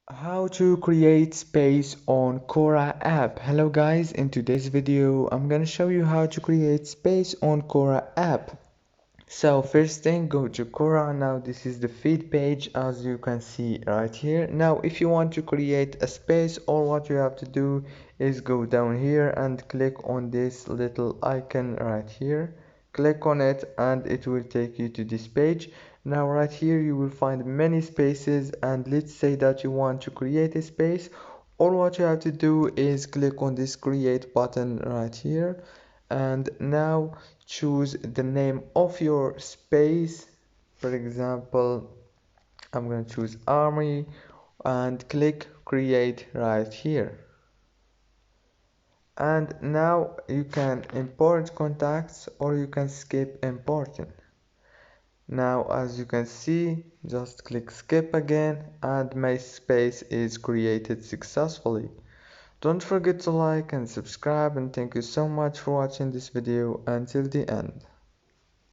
How to create space on Quora app. Hello guys, in today's video I'm gonna show you how to create space on Quora app. So first thing, go to Quora. Now this is the feed page as you can see right here. Now if you want to create a space, all what you have to do is go down here and click on this little icon right here. Click on it and it will take you to this page. Now right here you will find many spaces, and let's say that you want to create a space. All what you have to do is click on this create button right here, and now choose the name of your space. For example, I'm going to choose army and click create right here. And now you can import contacts or you can skip importing. Now as you can see, just click skip again and my space is created successfully. Don't forget to like and subscribe, and thank you so much for watching this video until the end.